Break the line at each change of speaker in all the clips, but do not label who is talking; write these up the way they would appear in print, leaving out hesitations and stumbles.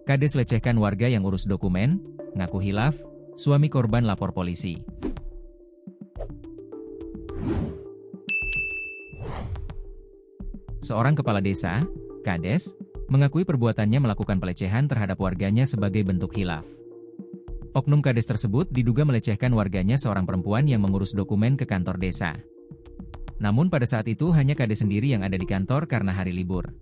Kades lecehkan warga yang urus dokumen, ngaku hilaf, suami korban lapor polisi. Seorang kepala desa, Kades, mengakui perbuatannya melakukan pelecehan terhadap warganya sebagai bentuk hilaf. Oknum Kades tersebut diduga melecehkan warganya seorang perempuan yang mengurus dokumen ke kantor desa. Namun pada saat itu hanya Kades sendiri yang ada di kantor karena hari libur.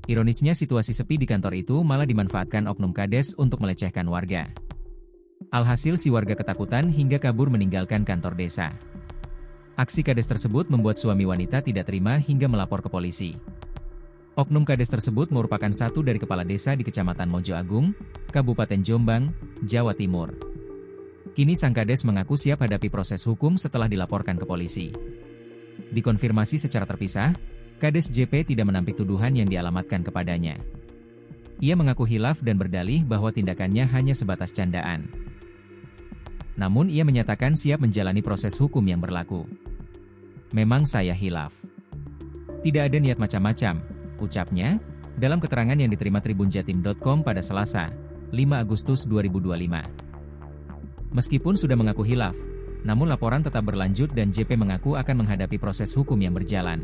Ironisnya situasi sepi di kantor itu malah dimanfaatkan oknum Kades untuk melecehkan warga. Alhasil si warga ketakutan hingga kabur meninggalkan kantor desa. Aksi Kades tersebut membuat suami wanita tidak terima hingga melapor ke polisi. Oknum Kades tersebut merupakan satu dari kepala desa di Kecamatan Mojo Agung, Kabupaten Jombang, Jawa Timur. Kini sang Kades mengaku siap hadapi proses hukum setelah dilaporkan ke polisi. Dikonfirmasi secara terpisah, Kades JP tidak menampik tuduhan yang dialamatkan kepadanya. Ia mengaku hilaf dan berdalih bahwa tindakannya hanya sebatas candaan. Namun ia menyatakan siap menjalani proses hukum yang berlaku. Memang saya hilaf. Tidak ada niat macam-macam, ucapnya, dalam keterangan yang diterima tribunjatim.com pada Selasa, 5 Agustus 2025. Meskipun sudah mengaku hilaf, namun laporan tetap berlanjut dan JP mengaku akan menghadapi proses hukum yang berjalan.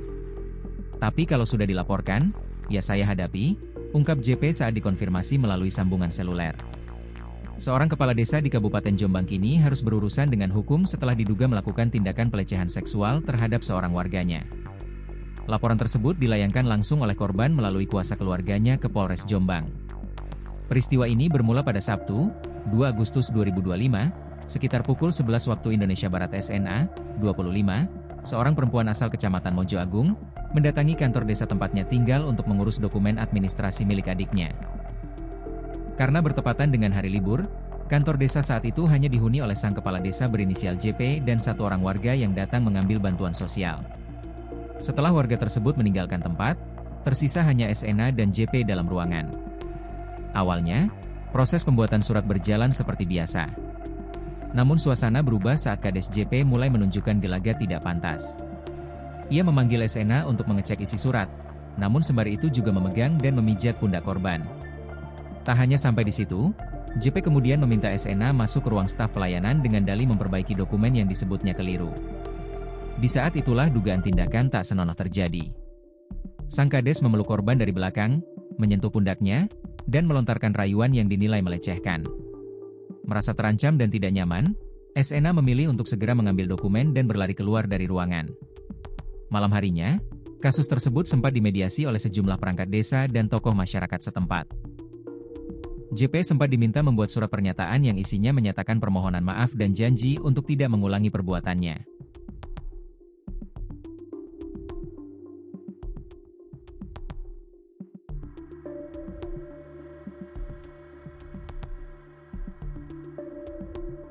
Tapi kalau sudah dilaporkan, ya saya hadapi, ungkap JP saat dikonfirmasi melalui sambungan seluler. Seorang kepala desa di Kabupaten Jombang kini harus berurusan dengan hukum setelah diduga melakukan tindakan pelecehan seksual terhadap seorang warganya. Laporan tersebut dilayangkan langsung oleh korban melalui kuasa keluarganya ke Polres Jombang. Peristiwa ini bermula pada Sabtu, 2 Agustus 2025, sekitar pukul 11 waktu Indonesia Barat SNA, 25, seorang perempuan asal Kecamatan Mojo Agung, mendatangi kantor desa tempatnya tinggal untuk mengurus dokumen administrasi milik adiknya. Karena bertepatan dengan hari libur, kantor desa saat itu hanya dihuni oleh sang kepala desa berinisial JP dan satu orang warga yang datang mengambil bantuan sosial. Setelah warga tersebut meninggalkan tempat, tersisa hanya SNA dan JP dalam ruangan. Awalnya, proses pembuatan surat berjalan seperti biasa. Namun suasana berubah saat Kades JP mulai menunjukkan gelagat tidak pantas. Ia memanggil SNA untuk mengecek isi surat, namun sembari itu juga memegang dan memijat pundak korban. Tak hanya sampai di situ, JP kemudian meminta SNA masuk ke ruang staf pelayanan dengan dalih memperbaiki dokumen yang disebutnya keliru. Di saat itulah dugaan tindakan tak senonoh terjadi. Sang Kades memeluk korban dari belakang, menyentuh pundaknya, dan melontarkan rayuan yang dinilai melecehkan. Merasa terancam dan tidak nyaman, SNA memilih untuk segera mengambil dokumen dan berlari keluar dari ruangan. Malam harinya, kasus tersebut sempat dimediasi oleh sejumlah perangkat desa dan tokoh masyarakat setempat. JP sempat diminta membuat surat pernyataan yang isinya menyatakan permohonan maaf dan janji untuk tidak mengulangi perbuatannya.